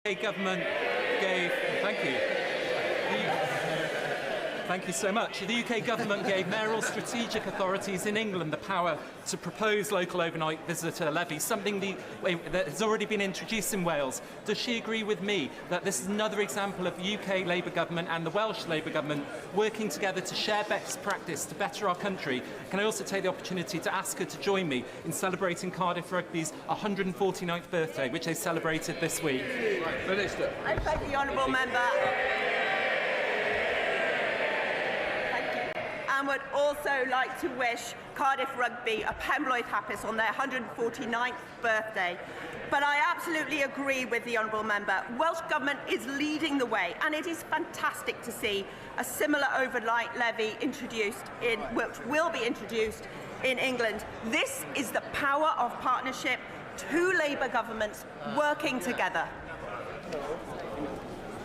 UK government gave... Thank you. Thank you so much. The UK government gave mayoral strategic authorities in England the power to propose local overnight visitor levies, something that has already been introduced in Wales. Does she agree with me that this is another example of the UK Labour government and the Welsh Labour government working together to share best practice to better our country? Can I also take the opportunity to ask her to join me in celebrating Cardiff Rugby's 149th birthday, which they celebrated this week? Minister. I thank the honourable member. And would also like to wish Cardiff Rugby a Pembroke Happis on their 149th birthday. But I absolutely agree with the honourable member. Welsh Government is leading the way, and it is fantastic to see a similar overnight levy introduced which will be introduced in England. This is the power of partnership, two Labour governments working together.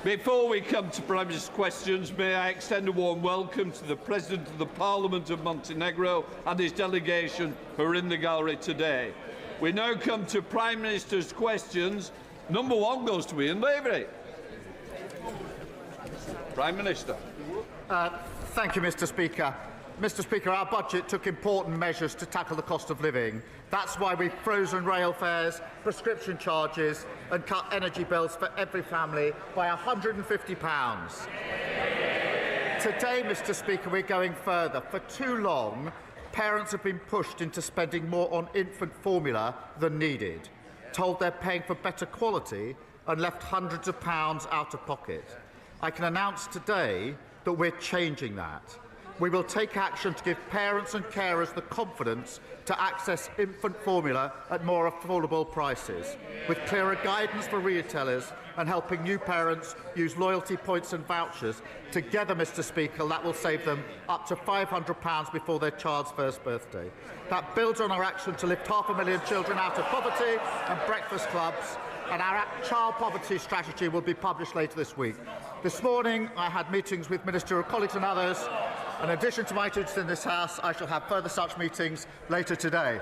Before we come to Prime Minister's questions, may I extend a warm welcome to the President of the Parliament of Montenegro and his delegation who are in the gallery today. We now come to Prime Minister's questions. Number one goes to Ian Lavery. Prime Minister. Thank you, Mr. Speaker. Mr. Speaker, our budget took important measures to tackle the cost of living. That's why we've frozen rail fares, prescription charges and cut energy bills for every family by £150. Today, Mr. Speaker, we're going further. For too long, parents have been pushed into spending more on infant formula than needed, told they're paying for better quality and left hundreds of pounds out of pocket. I can announce today that we're changing that. We will take action to give parents and carers the confidence to access infant formula at more affordable prices, with clearer guidance for retailers and helping new parents use loyalty points and vouchers. Together, Mr. Speaker, that will save them up to £500 before their child's first birthday. That builds on our action to lift 500,000 children out of poverty and breakfast clubs, and our child poverty strategy will be published later this week. This morning, I had meetings with ministerial colleagues and others. In addition to my duties in this House, I shall have further such meetings later today.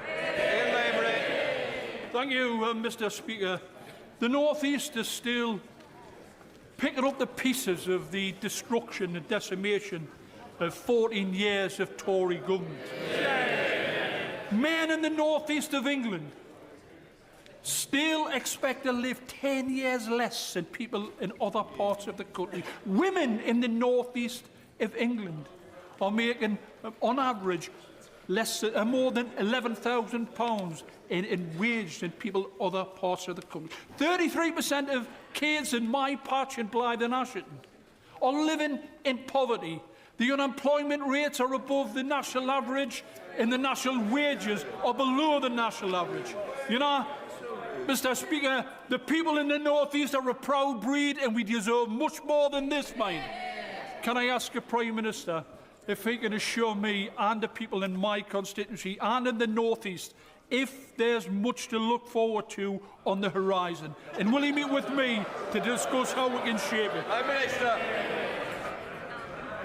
Thank you, Mr. Speaker. The North East is still picking up the pieces of the destruction and decimation of 14 years of Tory government. Men in the North East of England still expect to live 10 years less than people in other parts of the country. Women in the North East of England are making, on average, more than £11,000 in wage than people in other parts of the country. 33% of kids in my patch in Blythe and Ashton are living in poverty. The unemployment rates are above the national average, and the national wages are below the national average. You know, Mr. Speaker, the people in the North East are a proud breed, and we deserve much more than this, mine. Can I ask the Prime Minister if he can assure me and the people in my constituency and in the North East if there's much to look forward to on the horizon? And will he meet with me to discuss how we can shape it? Prime Minister.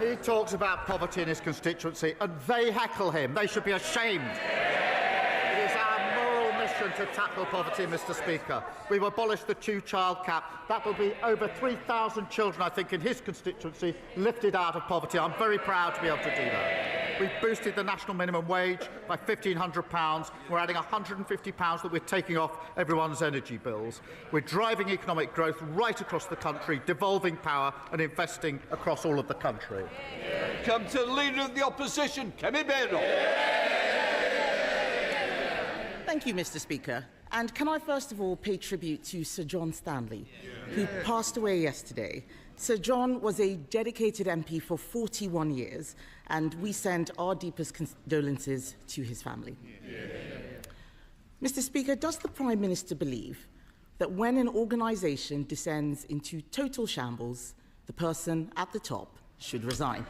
He talks about poverty in his constituency and they heckle him. They should be ashamed. It is our moral mission to tackle poverty, Mr. Speaker. We've abolished the two-child cap. That will be over 3,000 children, I think, in his constituency lifted out of poverty. I'm very proud to be able to do that. We've boosted the national minimum wage by £1,500. We're adding £150 that we're taking off everyone's energy bills. We're driving economic growth right across the country, devolving power and investing across all of the country. Come to the Leader of the Opposition, Kemi Beno. Thank you, Mr. Speaker. And can I first of all pay tribute to Sir John Stanley, who passed away yesterday. Sir John was a dedicated MP for 41 years, and we send our deepest condolences to his family. Mr. Speaker, does the Prime Minister believe that when an organisation descends into total shambles, the person at the top should resign?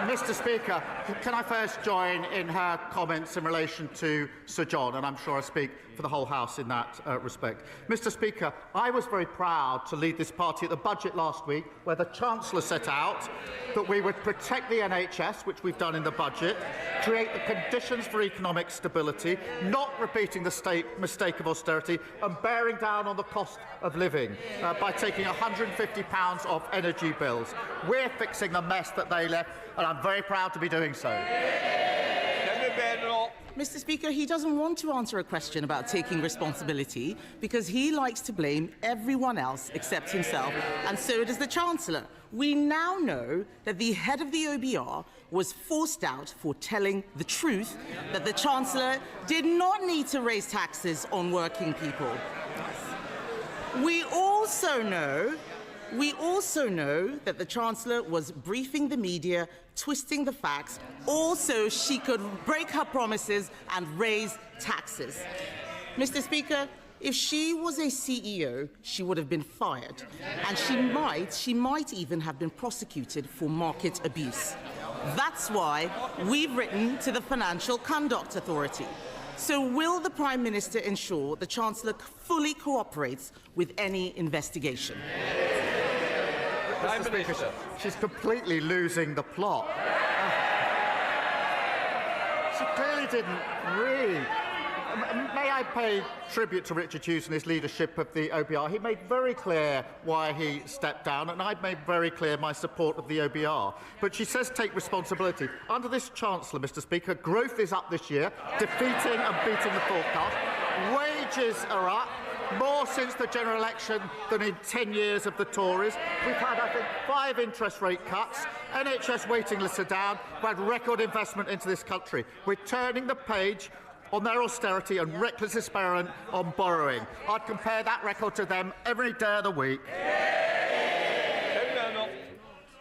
Mr. Speaker, can I first join in her comments in relation to Sir John, and I'm sure I speak for the whole House in that respect. Mr. Speaker, I was very proud to lead this party at the budget last week, where the Chancellor set out that we would protect the NHS, which we've done in the budget, create the conditions for economic stability, not repeating the mistake of austerity, and bearing down on the cost of living by taking £150 off energy bills. We're fixing the mess that they left, and I'm very proud to be doing so. Mr. Speaker, he doesn't want to answer a question about taking responsibility because he likes to blame everyone else except himself, and so does the Chancellor. We now know that the head of the OBR was forced out for telling the truth, that the Chancellor did not need to raise taxes on working people. We also know that the Chancellor was briefing the media, twisting the facts, also she could break her promises and raise taxes. Mr. Speaker, if she was a CEO, she would have been fired, and she might even have been prosecuted for market abuse. That's why we've written to the Financial Conduct Authority. So will the Prime Minister ensure the Chancellor fully cooperates with any investigation? Mr. Speaker, she's completely losing the plot. She clearly didn't read. May I pay tribute to Richard Hughes and his leadership of the OBR? He made very clear why he stepped down, and I've made very clear my support of the OBR. But she says take responsibility. Under this Chancellor, Mr. Speaker, growth is up this year, defeating and beating the forecast. Wages are up, more since the general election than in 10 years of the Tories. We've had, I think, 5 interest rate cuts. NHS waiting lists are down. We've had record investment into this country. We're turning the page on their austerity and reckless experiment on borrowing. I'd compare that record to them every day of the week.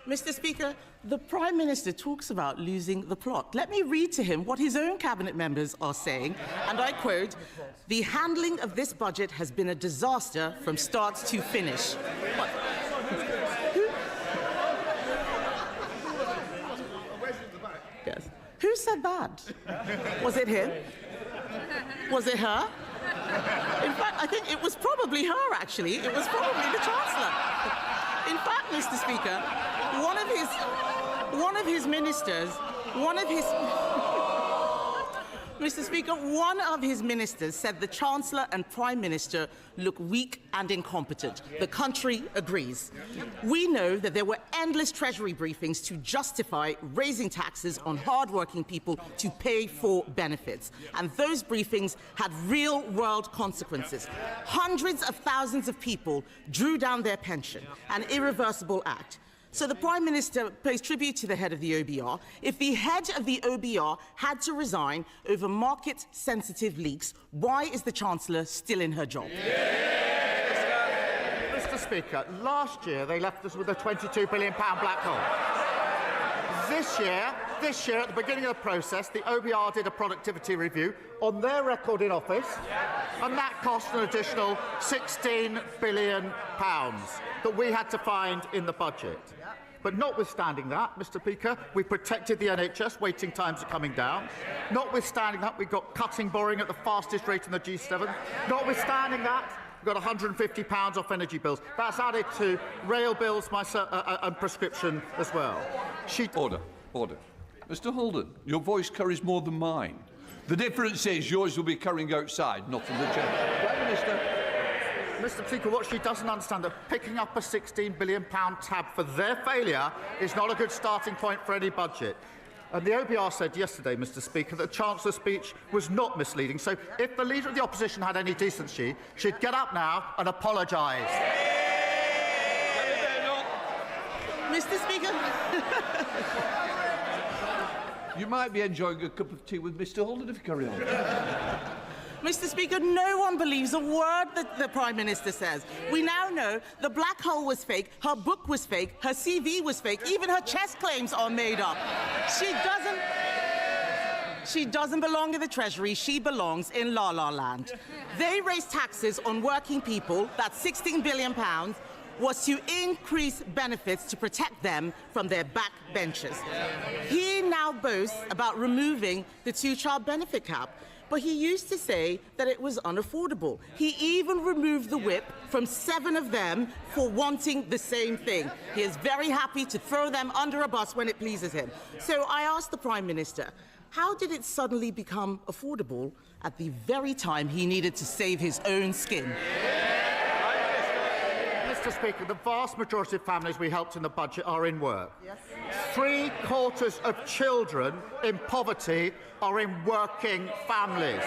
Mr. Speaker, the Prime Minister talks about losing the plot. Let me read to him what his own cabinet members are saying, and I quote, "The handling of this budget has been a disaster from start to finish." Yes. Who said that? Was it him? Was it her? In fact, I think it was probably her, actually. It was probably the Chancellor. In fact, Mr. Speaker, one of his ministers said the Chancellor and Prime Minister look weak and incompetent. The country agrees. We know that there were endless Treasury briefings to justify raising taxes on hard-working people to pay for benefits. And those briefings had real-world consequences. Hundreds of thousands of people drew down their pension, an irreversible act. So the Prime Minister pays tribute to the head of the OBR. If the head of the OBR had to resign over market-sensitive leaks, why is the Chancellor still in her job? Mr. Speaker, last year they left us with a £22 billion black hole. This year, at the beginning of the process, the OBR did a productivity review on their record in office, and that cost an additional £16 billion that we had to find in the budget. But notwithstanding that, Mr. Speaker, we protected the NHS, waiting times are coming down. Notwithstanding that, we've got cutting borrowing at the fastest rate in the G7. Notwithstanding that, we've got £150 off energy bills. That's added to rail bills and prescription as well. Order. Mr. Holden, your voice carries more than mine. The difference is yours will be carrying outside, not in the chamber. Prime Minister. Mr. Speaker, what she doesn't understand is that picking up a £16 billion tab for their failure is not a good starting point for any budget. And the OBR said yesterday, Mr. Speaker, that the Chancellor's speech was not misleading. So if the Leader of the Opposition had any decency, she'd get up now and apologise. Mr. Speaker. You might be enjoying a cup of tea with Mr. Holden if you carry on. Mr. Speaker, no one believes a word that the Prime Minister says. We now know the black hole was fake, her book was fake, her CV was fake, even her chest claims are made up. She doesn't belong in the Treasury, she belongs in La La Land. They raise taxes on working people, that's £16 billion, was to increase benefits to protect them from their backbenchers. He now boasts about removing the two-child benefit cap, but he used to say that it was unaffordable. He even removed the whip from 7 of them for wanting the same thing. He is very happy to throw them under a bus when it pleases him. So I asked the Prime Minister, how did it suddenly become affordable at the very time he needed to save his own skin? Mr. Speaker, the vast majority of families we helped in the budget are in work. Yes. 3/4 of children in poverty are in working families.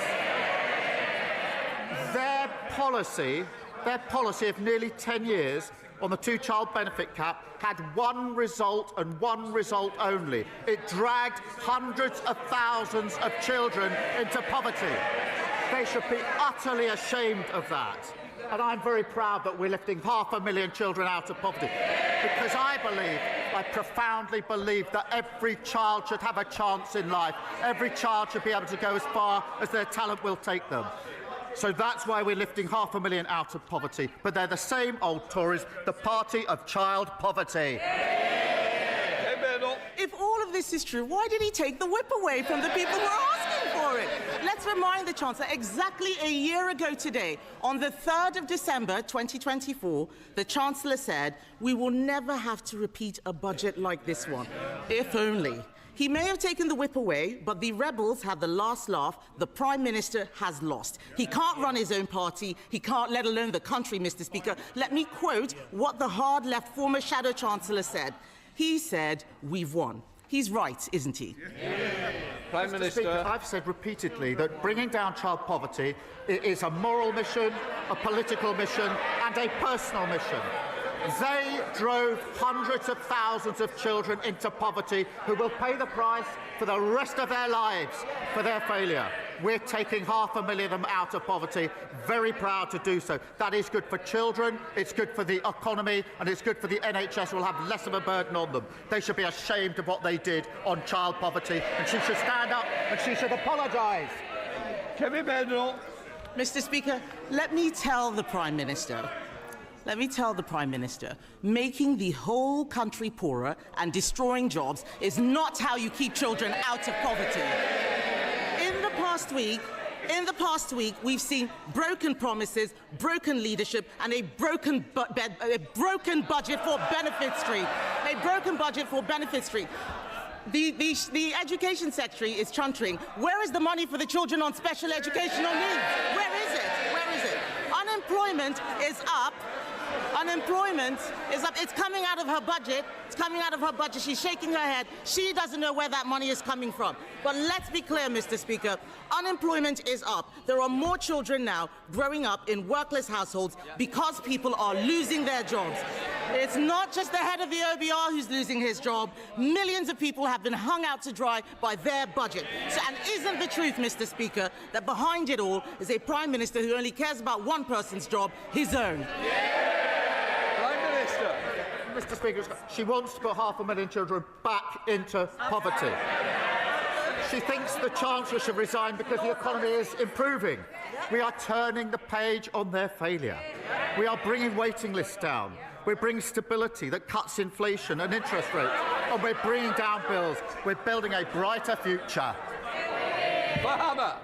Their policy of nearly 10 years on the two-child benefit cap had one result and one result only. It dragged hundreds of thousands of children into poverty. They should be utterly ashamed of that. And I'm very proud that we're lifting 500,000 children out of poverty, because I profoundly believe that every child should have a chance in life. Every child should be able to go as far as their talent will take them. So that's why we're lifting 500,000 out of poverty. But they're the same old Tories, the party of child poverty. If all of this is true, why did he take the whip away from the people who are asking for it? Let's remind the Chancellor, exactly a year ago today, on the 3rd of December 2024, the Chancellor said, we will never have to repeat a budget like this one. If only. He may have taken the whip away, but the rebels had the last laugh. The Prime Minister has lost. He can't run his own party. He can't, let alone the country, Mr. Speaker. Let me quote what the hard-left former Shadow Chancellor said. He said, we've won. He's right, isn't he? Prime Minister. Speaker, I've said repeatedly that bringing down child poverty is a moral mission, a political mission, and a personal mission. They drove hundreds of thousands of children into poverty who will pay the price for the rest of their lives for their failure. We're taking 500,000 of them out of poverty. Very proud to do so. That is good for children, it's good for the economy, and it's good for the NHS, who will have less of a burden on them. They should be ashamed of what they did on child poverty, and she should stand up and she should apologise. Kemi Bednall. Mr. Speaker, let me tell the Prime Minister, making the whole country poorer and destroying jobs is not how you keep children out of poverty. In the past week, we've seen broken promises, broken leadership, and a broken budget for Benefit Street. A broken budget for Benefit Street. The Education Secretary is chuntering. Where is the money for the children on special educational needs? Where is it? Where is it? Unemployment is up. Unemployment is up. It's coming out of her budget. It's coming out of her budget. She's shaking her head. She doesn't know where that money is coming from. But let's be clear, Mr. Speaker. Unemployment is up. There are more children now growing up in workless households because people are losing their jobs. It's not just the head of the OBR who's losing his job. Millions of people have been hung out to dry by their budget. And isn't the truth, Mr. Speaker, that behind it all is a Prime Minister who only cares about one person's job, his own? Prime Minister. Mr. Speaker, she wants to put 500,000 children back into poverty. She thinks the Chancellor should resign because the economy is improving. We are turning the page on their failure. We are bringing waiting lists down. We're bringing stability that cuts inflation and interest rates. And we're bringing down bills. We're building a brighter future. Bahama.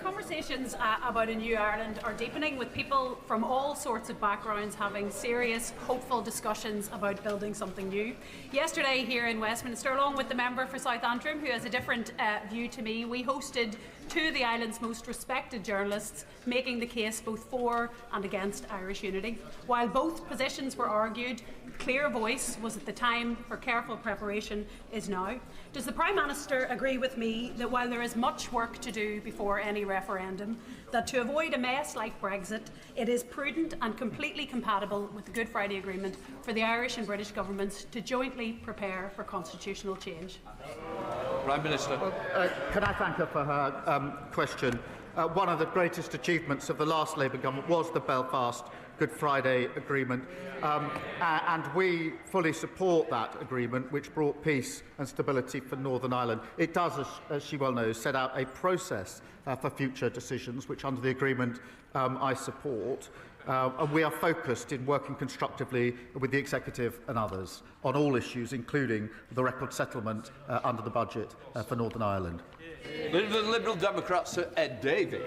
Conversations about a new Ireland are deepening, with people from all sorts of backgrounds having serious, hopeful discussions about building something new. Yesterday here in Westminster, along with the member for South Antrim, who has a different view to me, we hosted two of the island's most respected journalists, making the case both for and against Irish unity. While both positions were argued, clear voice was at the time for careful preparation is now. Does the Prime Minister agree with me that while there is much work to do before any referendum, that to avoid a mess like Brexit, it is prudent and completely compatible with the Good Friday Agreement for the Irish and British governments to jointly prepare for constitutional change? Prime Minister. Can I thank her for her question? one of the greatest achievements of the last Labour government was the Belfast Good Friday Agreement, and we fully support that agreement, which brought peace and stability for Northern Ireland. It does, as she well knows, set out a process for future decisions, which under the agreement I support. And we are focused in working constructively with the Executive and others on all issues, including the record settlement under the budget for Northern Ireland. The Liberal Democrat, Sir Ed Davey.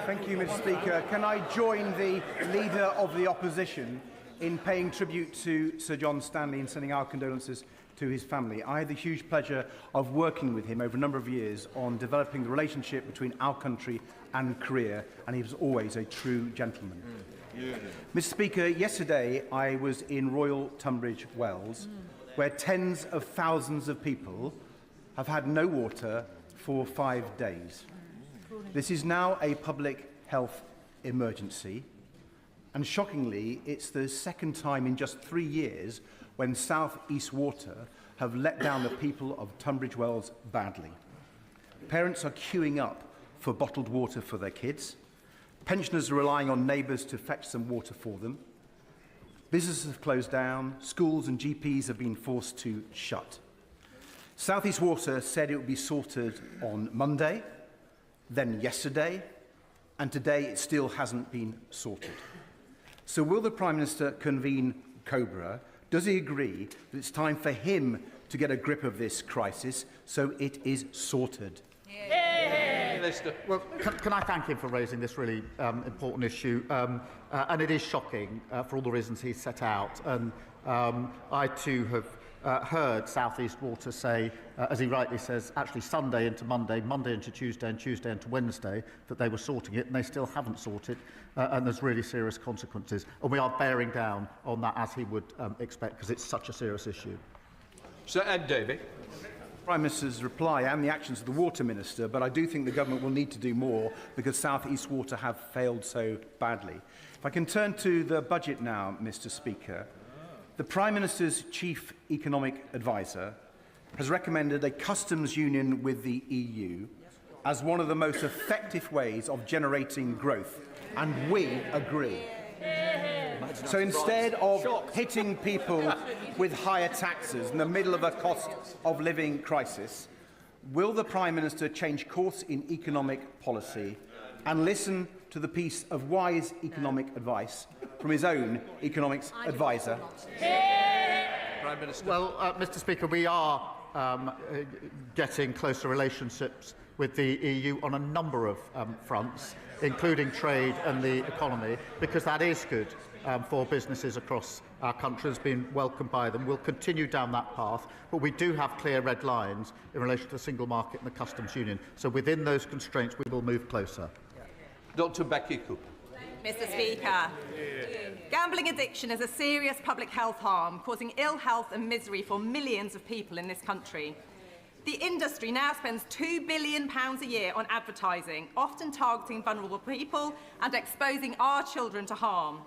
Thank you, Mr. Speaker. Can I join the Leader of the Opposition in paying tribute to Sir John Stanley and sending our condolences to his family? I had the huge pleasure of working with him over a number of years on developing the relationship between our country and Korea, and he was always a true gentleman. Mr. Speaker, yesterday I was in Royal Tunbridge Wells, where tens of thousands of people have had no water for 5 days. This is now a public health emergency, and shockingly, it's the second time in just 3 years when South East Water have let down the people of Tunbridge Wells badly. Parents are queuing up for bottled water for their kids. Pensioners are relying on neighbours to fetch some water for them. Businesses have closed down. Schools and GPs have been forced to shut. South East Water said it would be sorted on Monday, then yesterday, and today it still hasn't been sorted. So will the Prime Minister convene COBRA? Does he agree that it's time for him to get a grip of this crisis so it is sorted? Well, can I thank him for raising this really important issue? And it is shocking for all the reasons he's set out. And I too have heard South East Water say, as he rightly says, actually Sunday into Monday, Monday into Tuesday, and Tuesday into Wednesday, that they were sorting it, and they still haven't sorted, and there's really serious consequences. And we are bearing down on that, as he would expect, because it's such a serious issue. Sir Ed Davey. Prime Minister's reply and the actions of the Water Minister, but I do think the government will need to do more because South East Water have failed so badly. If I can turn to the budget now, Mr. Speaker. The Prime Minister's chief economic advisor has recommended a customs union with the EU as one of the most effective ways of generating growth, and we agree. So instead of hitting people with higher taxes in the middle of a cost of living crisis, will the Prime Minister change course in economic policy and listen to the piece of wise economic advice from his own economics advisor? Prime Minister. Well, Mr. Speaker, we are getting closer relationships with the EU on a number of fronts, including trade and the economy, because that is good for businesses across our country, has been welcomed by them. We'll continue down that path, but we do have clear red lines in relation to the single market and the customs union. So within those constraints, we will move closer. Dr. Becky Cooper. Mr. Speaker, gambling addiction is a serious public health harm, causing ill health and misery for millions of people in this country. The industry now spends £2 billion a year on advertising, often targeting vulnerable people and exposing our children to harm.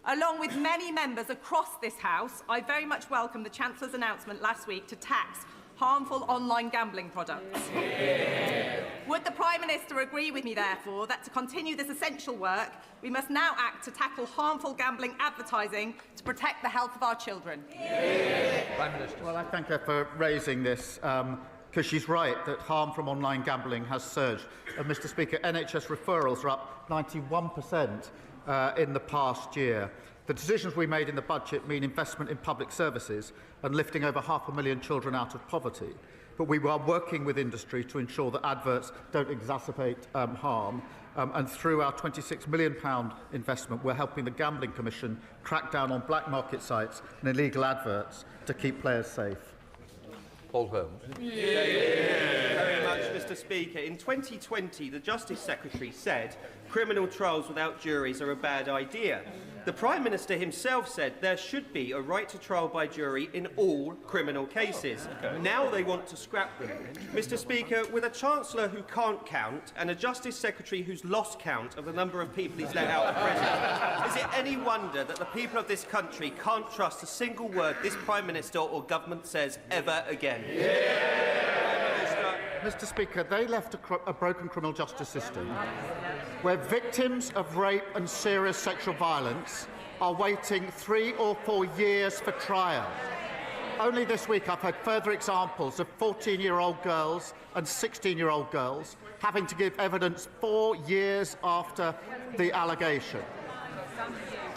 Along with many members across this House, I very much welcome the Chancellor's announcement last week to tax harmful online gambling products. Would the Prime Minister agree with me, therefore, that to continue this essential work, we must now act to tackle harmful gambling advertising to protect the health of our children? Prime Minister. Well, I thank her for raising this, because she's right that harm from online gambling has surged. Mr. Speaker, NHS referrals are up 91% in the past year. The decisions we made in the budget mean investment in public services and lifting over 500,000 children out of poverty. But we are working with industry to ensure that adverts don't exacerbate harm. And through our £26 million investment, we're helping the Gambling Commission crack down on black market sites and illegal adverts to keep players safe. Paul Holmes. Thank you very much, Mr. Speaker. In 2020, the Justice Secretary said criminal trials without juries are a bad idea. The Prime Minister himself said there should be a right to trial by jury in all criminal cases. Now they want to scrap them. Mr. Speaker, with a Chancellor who can't count and a Justice Secretary who's lost count of the number of people he's let out of prison, is it any wonder that the people of this country can't trust a single word this Prime Minister or government says ever again? Mr. Speaker, they left a broken criminal justice system where victims of rape and serious sexual violence are waiting 3 or 4 years for trial. Only this week I've heard further examples of 14-year-old girls and 16-year-old girls having to give evidence 4 years after the allegation.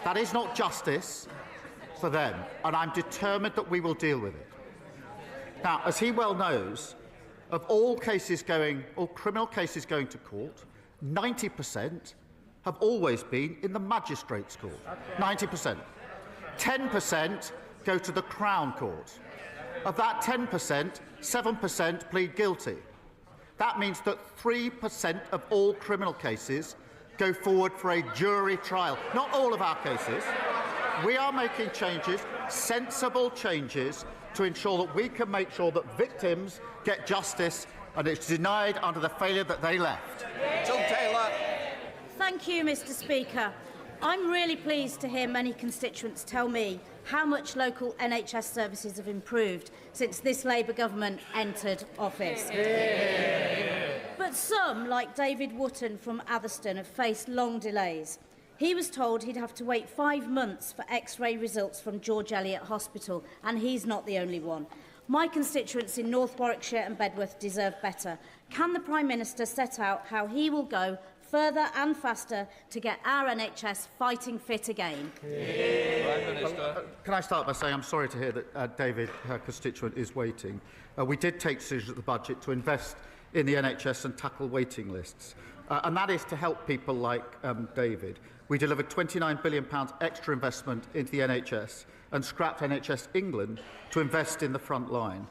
That is not justice for them, and I'm determined that we will deal with it. Now, as he well knows, of all criminal cases going to court, 90% have always been in the magistrates' court. 90%. 10% go to the Crown Court. Of that 10%, 7% plead guilty. That means that 3% of all criminal cases go forward for a jury trial. Not all of our cases. We are making changes, sensible changes, to ensure that we can make sure that victims get justice and it's denied under the failure that they left. John Taylor. Thank you, Mr. Speaker. I'm really pleased to hear many constituents tell me how much local NHS services have improved since this Labour government entered office. But some, like David Wotton from Atherstone, have faced long delays. He was told he'd have to wait 5 months for X-ray results from George Eliot Hospital, and he's not the only one. My constituents in North Warwickshire and Bedworth deserve better. Can the Prime Minister set out how he will go further and faster to get our NHS fighting fit again? Prime Minister. Can I start by saying I'm sorry to hear that David, her constituent, is waiting. We did take decisions at the budget to invest in the NHS and tackle waiting lists. And that is to help people like David. We delivered £29 billion extra investment into the NHS and scrapped NHS England to invest in the front line.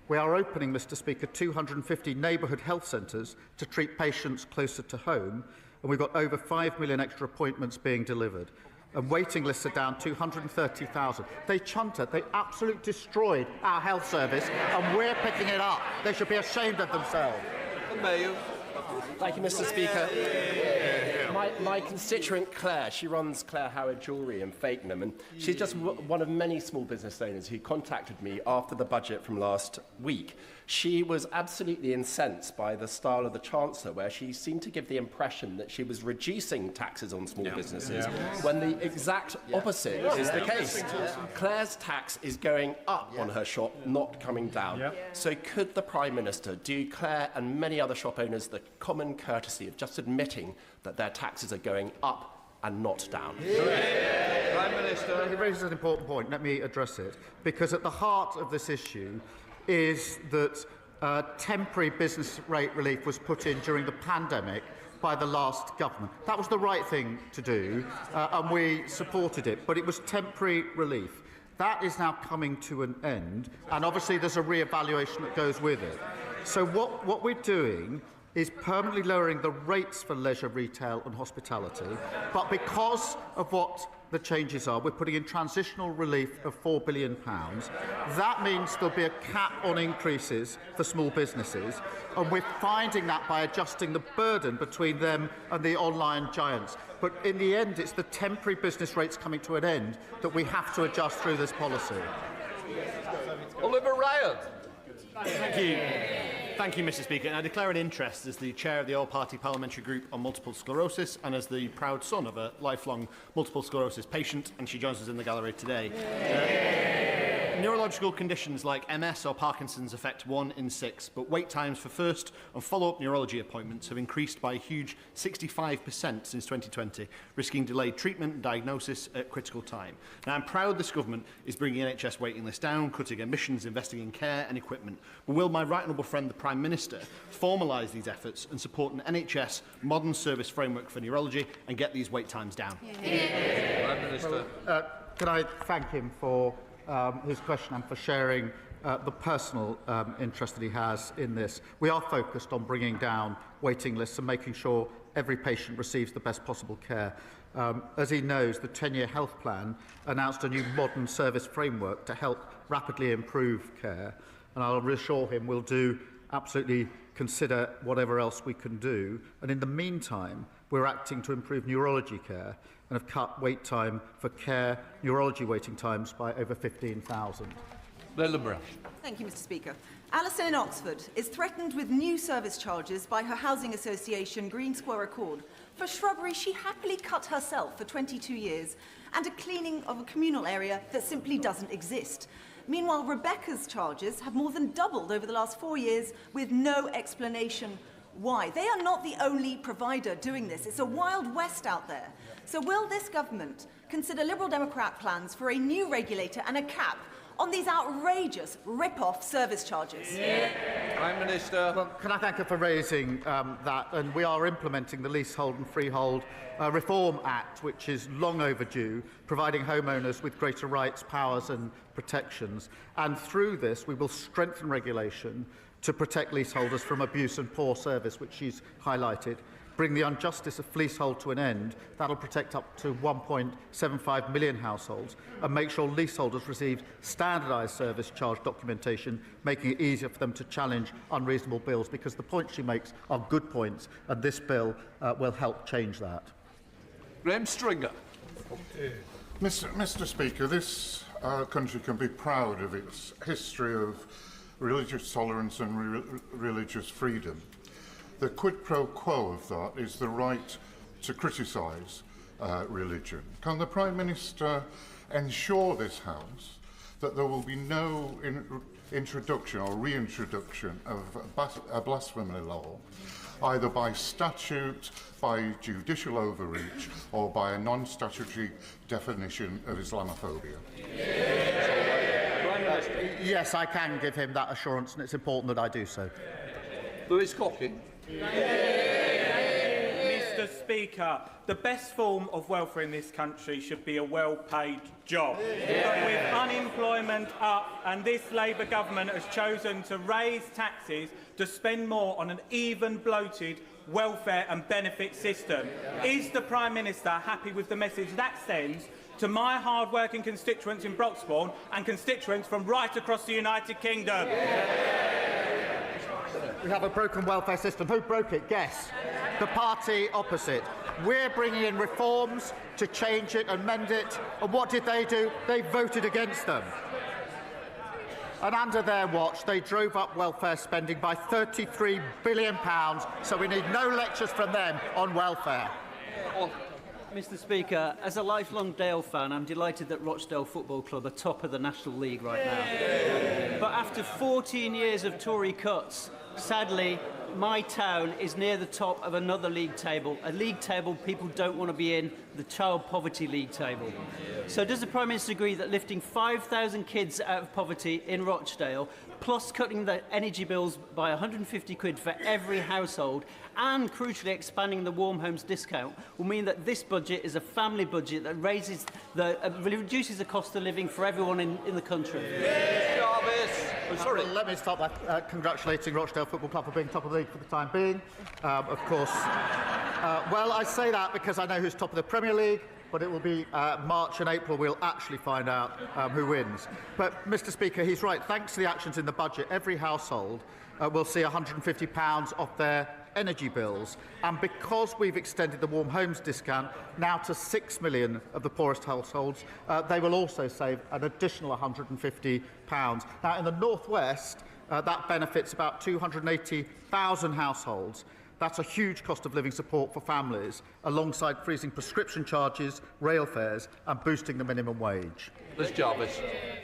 We are opening, Mr. Speaker, 250 neighbourhood health centres to treat patients closer to home, and we've got over 5 million extra appointments being delivered. And waiting lists are down 230,000. They chunted, they absolutely destroyed our health service, and we're picking it up. They should be ashamed of themselves. Thank you, Mr. Speaker. My constituent Claire, she runs Claire Howard Jewellery in Fakenham, and she's just one of many small business owners who contacted me after the budget from last week. She was absolutely incensed by the style of the Chancellor, where she seemed to give the impression that she was reducing taxes on small businesses, when the exact opposite is the case. Claire's tax is going up on her shop, not coming down. So could the Prime Minister do Claire and many other shop owners the common courtesy of just admitting that their taxes are going up and not down? Prime Minister. He raises an important point. Let me address it. Because at the heart of this issue is that temporary business rate relief was put in during the pandemic by the last government. That was the right thing to do, and we supported it, but it was temporary relief. That is now coming to an end, and obviously there's a re-evaluation that goes with it. So what we're doing is permanently lowering the rates for leisure, retail and hospitality, but because of what the changes are, we're putting in transitional relief of £4 billion. That means there'll be a cap on increases for small businesses, and we're finding that by adjusting the burden between them and the online giants. But in the end, it's the temporary business rates coming to an end that we have to adjust through this policy. Oliver Ryan. Thank you. Thank you, Mr. Speaker. And I declare an interest as the chair of the All-Party Parliamentary Group on Multiple Sclerosis and as the proud son of a lifelong multiple sclerosis patient, and she joins us in the gallery today. Neurological conditions like MS or Parkinson's affect 1 in 6, but wait times for first and follow-up neurology appointments have increased by a huge 65% since 2020, risking delayed treatment and diagnosis at critical time. Now, I'm proud this government is bringing NHS waiting lists down, cutting emissions, investing in care and equipment. But will my right honourable friend, the Prime Minister, formalise these efforts and support an NHS modern service framework for neurology and get these wait times down? Prime Minister. Can I thank him for his question and for sharing the personal interest that he has in this. We are focused on bringing down waiting lists and making sure every patient receives the best possible care. As he knows, the 10-year health plan announced a new modern service framework to help rapidly improve care, and I'll reassure him we'll do absolutely consider whatever else we can do. And in the meantime, we're acting to improve neurology care and have cut wait time for care, neurology waiting times by over 15,000. Thank you, Mr. Speaker. Alison in Oxford is threatened with new service charges by her housing association Green Square Accord for shrubbery she happily cut herself for 22 years and a cleaning of a communal area that simply doesn't exist. Meanwhile, Rebecca's charges have more than doubled over the last 4 years with no explanation why. They are not the only provider doing this. It's a wild west out there. So will this government consider Liberal Democrat plans for a new regulator and a cap on these outrageous rip-off service charges? Prime Minister. Well, can I thank her for raising that? And we are implementing the Leasehold and Freehold Reform Act, which is long overdue, providing homeowners with greater rights, powers and protections. And through this, we will strengthen regulation to protect leaseholders from abuse and poor service, which she's highlighted, bring the injustice of leasehold to an end. That'll protect up to 1.75 million households and make sure leaseholders receive standardised service charge documentation, making it easier for them to challenge unreasonable bills, because the points she makes are good points, and this bill will help change that. Graham Stringer. Mr. Speaker, this country can be proud of its history of religious tolerance and religious freedom. The quid pro quo of that is the right to criticise religion. Can the Prime Minister ensure this House that there will be no introduction or reintroduction of a blasphemy law, either by statute, by judicial overreach, or by a non-statutory definition of Islamophobia? Yes, I can give him that assurance, and it's important that I do so. Lewis Cocking. Mr. Speaker, the best form of welfare in this country should be a well-paid job. But with unemployment up and this Labour government has chosen to raise taxes to spend more on an even bloated welfare and benefit system, is the Prime Minister happy with the message that sends to my hard-working constituents in Broxbourne and constituents from right across the United Kingdom? We have a broken welfare system. Who broke it? Guess. The party opposite. We're bringing in reforms to change it and mend it. And what did they do? They voted against them. And under their watch, they drove up welfare spending by £33 billion. So we need no lectures from them on welfare. Mr. Speaker, as a lifelong Dale fan, I'm delighted that Rochdale Football Club are top of the National League right now. But after 14 years of Tory cuts, sadly, my town is near the top of another league table, a league table people don't want to be in, the Child Poverty League table. So does the Prime Minister agree that lifting 5,000 kids out of poverty in Rochdale, plus cutting the energy bills by 150 quid for every household, and crucially expanding the Warm Homes discount, will mean that this budget is a family budget that reduces the cost of living for everyone in the country? Let me start by congratulating Rochdale Football Club for being top of the league for the time being. Of course, well, I say that because I know who's top of the Premier League, but it will be March and April we'll actually find out who wins. But, Mr. Speaker, he's right. Thanks to the actions in the budget, every household will see £150 off their energy bills. And because we've extended the Warm Homes discount now to 6 million of the poorest households, they will also save an additional £150. Now, in the North West, that benefits about 280,000 households. That's a huge cost of living support for families, alongside freezing prescription charges, rail fares and boosting the minimum wage. Liz Jarvis.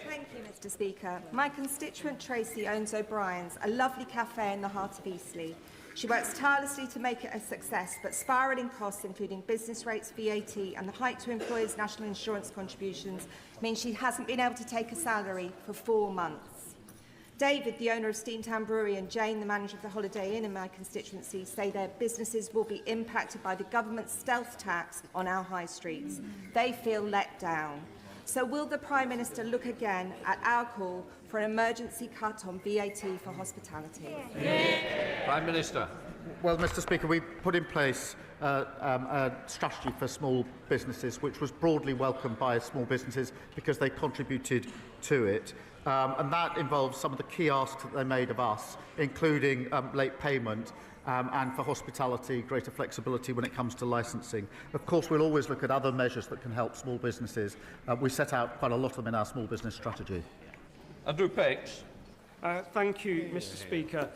Thank you, Mr. Speaker. My constituent Tracy owns O'Brien's, a lovely cafe in the heart of Eastleigh. She works tirelessly to make it a success, but spiralling costs, including business rates, VAT and the hike to employers' national insurance contributions, mean she hasn't been able to take a salary for 4 months. David, the owner of Steamtown Brewery, and Jane, the manager of the Holiday Inn in my constituency, say their businesses will be impacted by the government's stealth tax on our high streets. They feel let down. So will the Prime Minister look again at our call for an emergency cut on VAT for hospitality? Prime Minister. Well, Mr. Speaker, we put in place a strategy for small businesses, which was broadly welcomed by small businesses because they contributed to it. And that involves some of the key asks that they made of us, including late payment and for hospitality, greater flexibility when it comes to licensing. Of course, we'll always look at other measures that can help small businesses. We set out quite a lot of them in our small business strategy. Andrew Pakes. Thank you, Mr. Speaker.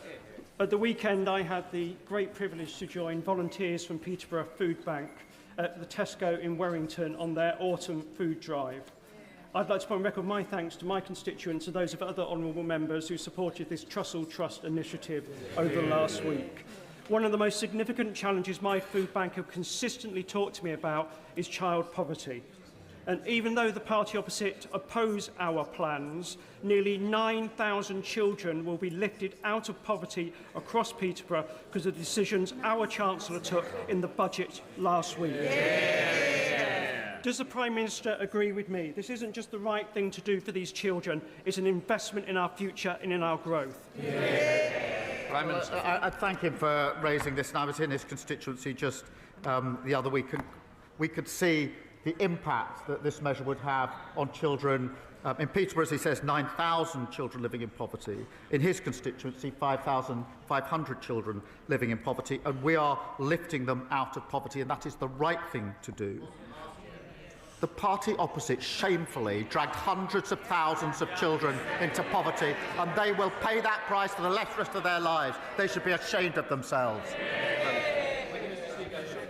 At the weekend, I had the great privilege to join volunteers from Peterborough Food Bank at the Tesco in Warrington on their autumn food drive. I'd like to put on record my thanks to my constituents and those of other honourable members who supported this Trussell Trust initiative over the last week. One of the most significant challenges my food bank have consistently talked to me about is child poverty. And even though the party opposite oppose our plans, nearly 9,000 children will be lifted out of poverty across Peterborough because of the decisions our Chancellor took in the budget last week. Does the Prime Minister agree with me? This isn't just the right thing to do for these children, it's an investment in our future and in our growth. Prime Minister. I thank him for raising this, and I was in his constituency just the other week, and we could see the impact that this measure would have on children. In Peterborough, as he says, 9,000 children living in poverty. In his constituency, 5,500 children living in poverty, and we are lifting them out of poverty, and that is the right thing to do. The party opposite shamefully dragged hundreds of thousands of children into poverty, and they will pay that price for the rest of their lives. They should be ashamed of themselves.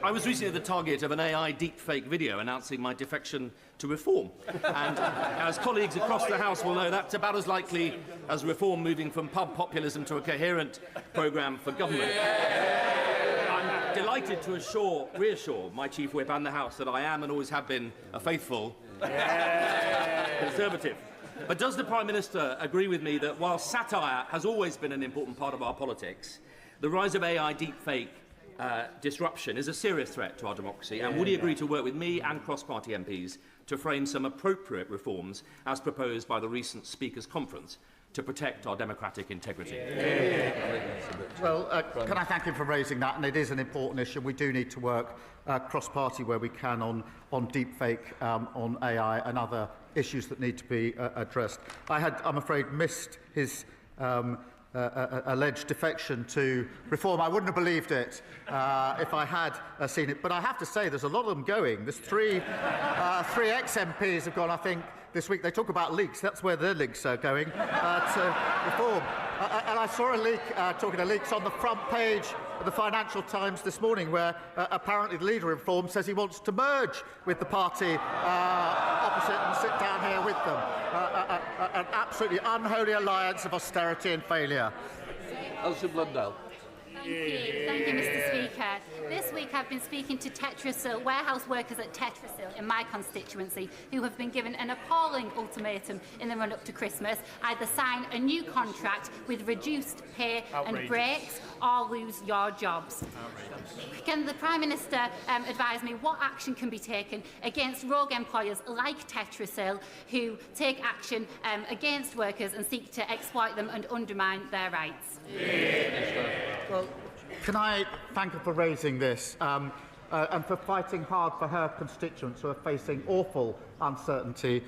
I was recently the target of an AI deepfake video announcing my defection to reform. And as colleagues across the House will know, that's about as likely as reform moving from pub populism to a coherent programme for government. I'm delighted to reassure my Chief Whip and the House that I am and always have been a faithful Conservative. But does the Prime Minister agree with me that while satire has always been an important part of our politics, the rise of AI deepfake disruption is a serious threat to our democracy, and would he agree to work with me and cross-party MPs to frame some appropriate reforms as proposed by the recent Speakers' Conference to protect our democratic integrity? Well, can I thank him for raising that? And it is an important issue. We do need to work cross-party where we can on deepfake, on AI and other issues that need to be addressed. I had, I'm afraid, missed his alleged defection to reform. I wouldn't have believed it if I had seen it. But I have to say, there's a lot of them going. There's three ex-MPs have gone, I think, this week. They talk about leaks. That's where their leaks are going, to reform. And I saw a leak, talking of leaks, on the front page of the Financial Times this morning, where apparently the leader of Reform says he wants to merge with the party opposite and sit down here with them. An absolutely unholy alliance of austerity and failure. Elsie Blundell. Thank you, Mr. Speaker. This week I've been speaking to Tetrasil, warehouse workers at Tetrasil in my constituency, who have been given an appalling ultimatum in the run-up to Christmas: either sign a new contract with reduced pay and breaks, or lose your jobs. Can the Prime Minister advise me what action can be taken against rogue employers like Tetrasil who take action against workers and seek to exploit them and undermine their rights? Well, can I thank her for raising this and for fighting hard for her constituents who are facing awful uncertainty,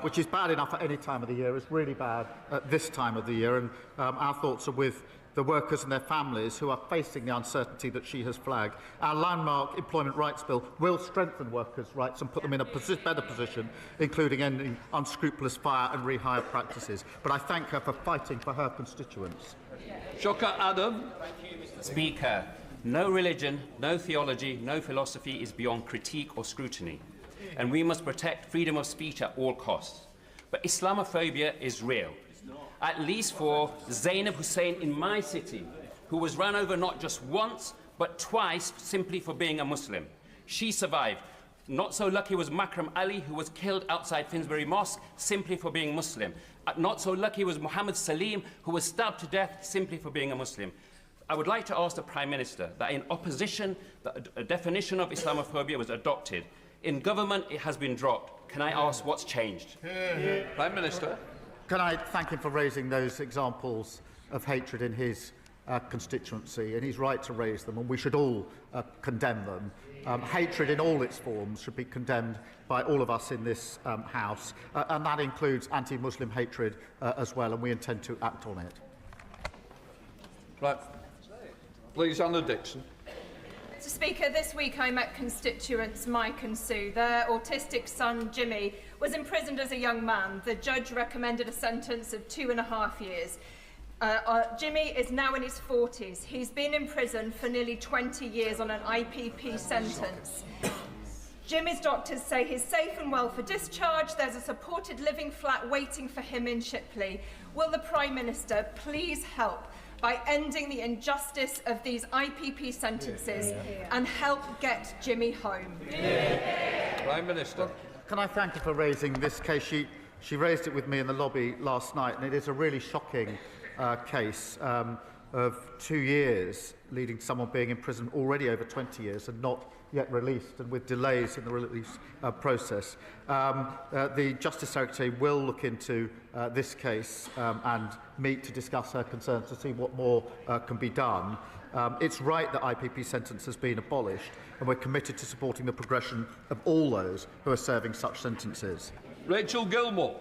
which is bad enough at any time of the year, is really bad at this time of the year. And our thoughts are with the workers and their families who are facing the uncertainty that she has flagged. Our landmark Employment Rights Bill will strengthen workers' rights and put them in a better position, including ending unscrupulous fire and rehire practices. But I thank her for fighting for her constituents. Shocker Adam. Speaker, no religion, no theology, no philosophy is beyond critique or scrutiny, and we must protect freedom of speech at all costs. But Islamophobia is real, at least for Zainab Hussein in my city, who was run over not just once, but twice simply for being a Muslim. She survived. Not so lucky was Makram Ali, who was killed outside Finsbury Mosque simply for being Muslim. Not so lucky was Muhammad Salim, who was stabbed to death simply for being a Muslim. I would like to ask the Prime Minister that in opposition, a definition of Islamophobia was adopted. In government, it has been dropped. Can I ask what's changed? Prime Minister. Can I thank him for raising those examples of hatred in his constituency? And he's right to raise them, and we should all condemn them. Hatred in all its forms should be condemned by all of us in this House, and that includes anti-Muslim hatred as well, and we intend to act on it. Right. Please, Anna Dixon. Mr. Speaker, this week I met constituents Mike and Sue. Their autistic son, Jimmy, was imprisoned as a young man. The judge recommended a sentence of 2.5 years. Jimmy is now in his 40s. He's been in prison for nearly 20 years on an IPP sentence. Jimmy's doctors say he's safe and well for discharge. There's a supported living flat waiting for him in Shipley. Will the Prime Minister please help by ending the injustice of these IPP sentences and help get Jimmy home? Prime Minister. Can I thank her for raising this case? She raised it with me in the lobby last night, and it is a really shocking case of 2 years leading to someone being in prison already over 20 years and not yet released, and with delays in the release process. The Justice Secretary will look into this case and meet to discuss her concerns to see what more can be done. It's right that IPP sentence has been abolished, and we're committed to supporting the progression of all those who are serving such sentences. Rachel Gilmore.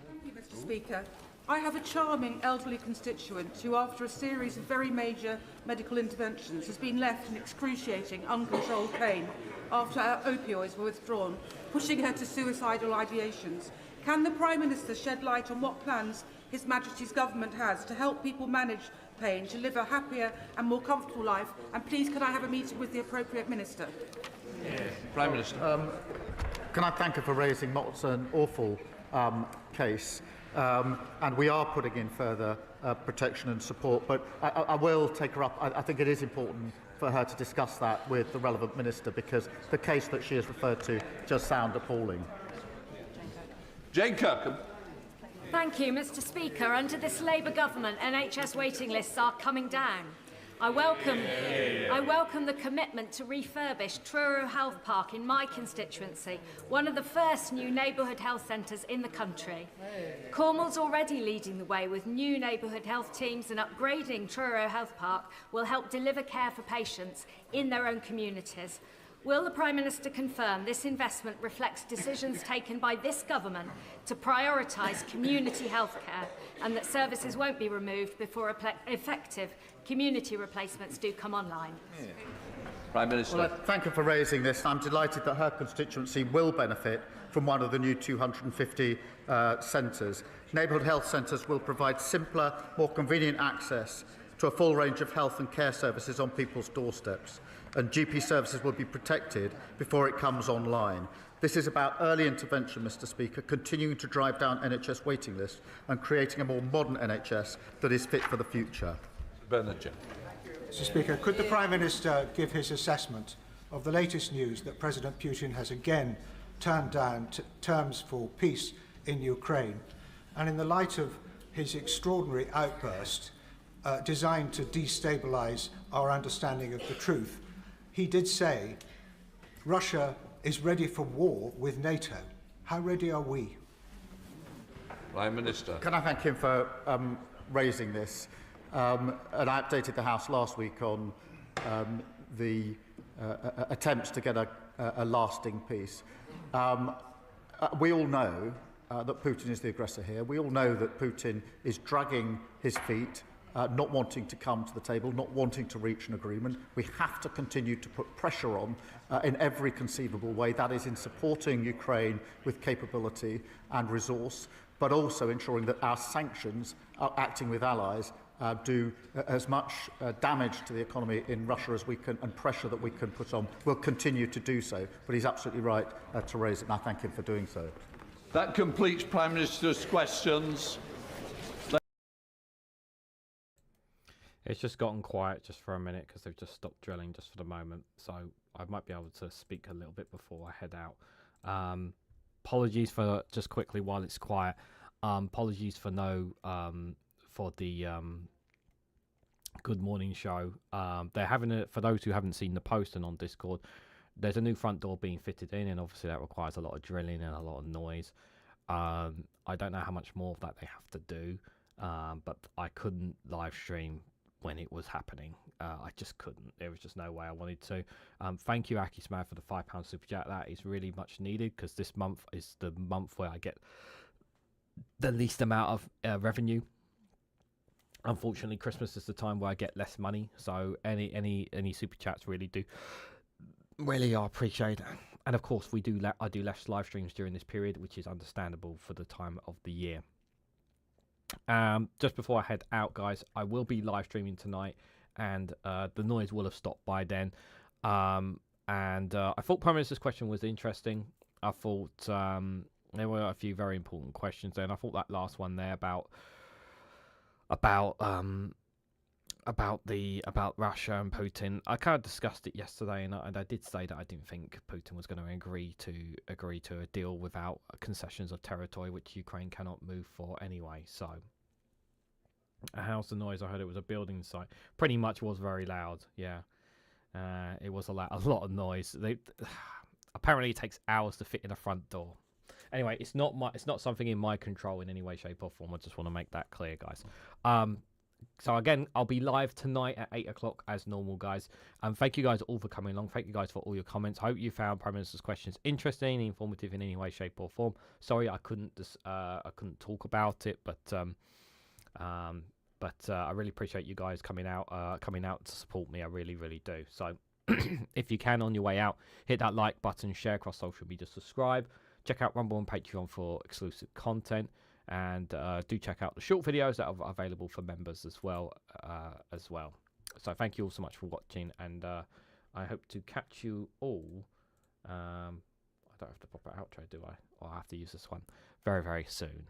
Thank you, Mr. Speaker. I have a charming elderly constituent who, after a series of very major medical interventions, has been left in excruciating, uncontrolled pain after her opioids were withdrawn, pushing her to suicidal ideations. Can the Prime Minister shed light on what plans His Majesty's Government has to help people manage pain, to live a happier and more comfortable life? And please, can I have a meeting with the appropriate Minister? Prime Minister. Can I thank her for raising what's an awful case? And we are putting in further protection and support, but I will take her up. I think it is important for her to discuss that with the relevant minister, because the case that she has referred to does sound appalling. Jane Kirkham. Thank you, Mr. Speaker. Under this Labour government, NHS waiting lists are coming down. I welcome the commitment to refurbish Truro Health Park in my constituency, one of the first new neighbourhood health centres in the country. Cornwall's already leading the way with new neighbourhood health teams, and upgrading Truro Health Park will help deliver care for patients in their own communities. Will the Prime Minister confirm this investment reflects decisions taken by this government to prioritise community healthcare, and that services won't be removed before effective community replacements do come online? Prime Minister. Well, thank you for raising this. I'm delighted that her constituency will benefit from one of the new 250 centres. Neighbourhood health centres will provide simpler, more convenient access to a full range of health and care services on people's doorsteps, and GP services will be protected before it comes online. This is about early intervention, Mr. Speaker, continuing to drive down NHS waiting lists and creating a more modern NHS that is fit for the future. Mr. Speaker, could the Prime Minister give his assessment of the latest news that President Putin has again turned down terms for peace in Ukraine, and in the light of his extraordinary outburst designed to destabilise our understanding of the truth? He did say Russia is ready for war with NATO. How ready are we? Prime Minister. Can I thank him for raising this? And I updated the House last week on the attempts to get a lasting peace. We all know that Putin is the aggressor here. We all know that Putin is dragging his feet, not wanting to come to the table, not wanting to reach an agreement. We have to continue to put pressure on in every conceivable way. That is in supporting Ukraine with capability and resource, but also ensuring that our sanctions, acting with allies, do as much damage to the economy in Russia as we can, and pressure that we can put on. We'll continue to do so, but he's absolutely right to raise it, and I thank him for doing so. That completes Prime Minister's questions. It's just gotten quiet just for a minute because they've just stopped drilling just for the moment, so I might be able to speak a little bit before I head out. Apologies for, just quickly while it's quiet, apologies for for the Good Morning show. They're having for those who haven't seen the posting on Discord, there's a new front door being fitted in, and obviously that requires a lot of drilling and a lot of noise. I don't know how much more of that they have to do, but I couldn't live stream when it was happening. I just couldn't. There was just no way I wanted to. Thank you, Aki Smad, for the £5 super chat. That is really much needed, because this month is the month where I get the least amount of revenue. Unfortunately, Christmas is the time where I get less money, so any super chats really are appreciated. And of course, I do less live streams during this period, which is understandable for the time of the year. Just before I head out, guys, I will be live streaming tonight, and the noise will have stopped by then. I thought Prime Minister's question was interesting. I thought there were a few very important questions there, and I thought that last one there about Russia and Putin. I kind of discussed it yesterday, and I did say that I didn't think Putin was going to agree to a deal without concessions of territory, which Ukraine cannot move for anyway. So, how's the noise? I heard it was a building site. Pretty much was very loud. Yeah, it was a lot of noise. Apparently, it takes hours to fit in a front door. Anyway, it's not something in my control in any way, shape, or form. I just want to make that clear, guys. So again, I'll be live tonight at 8 o'clock as normal, guys. Thank you guys all for coming along. Thank you guys for all your comments. Hope you found Prime Minister's questions interesting, informative in any way, shape, or form. Sorry, I couldn't talk about it, but I really appreciate you guys coming out to support me. I really, really do. So if you can, on your way out, hit that like button, share across social media, subscribe. Check out Rumble and Patreon for exclusive content, and do check out the short videos that are available for members as well. So thank you all so much for watching, and I hope to catch you all. I don't have to pop an outro, do I? Or I have to use this one very, very soon.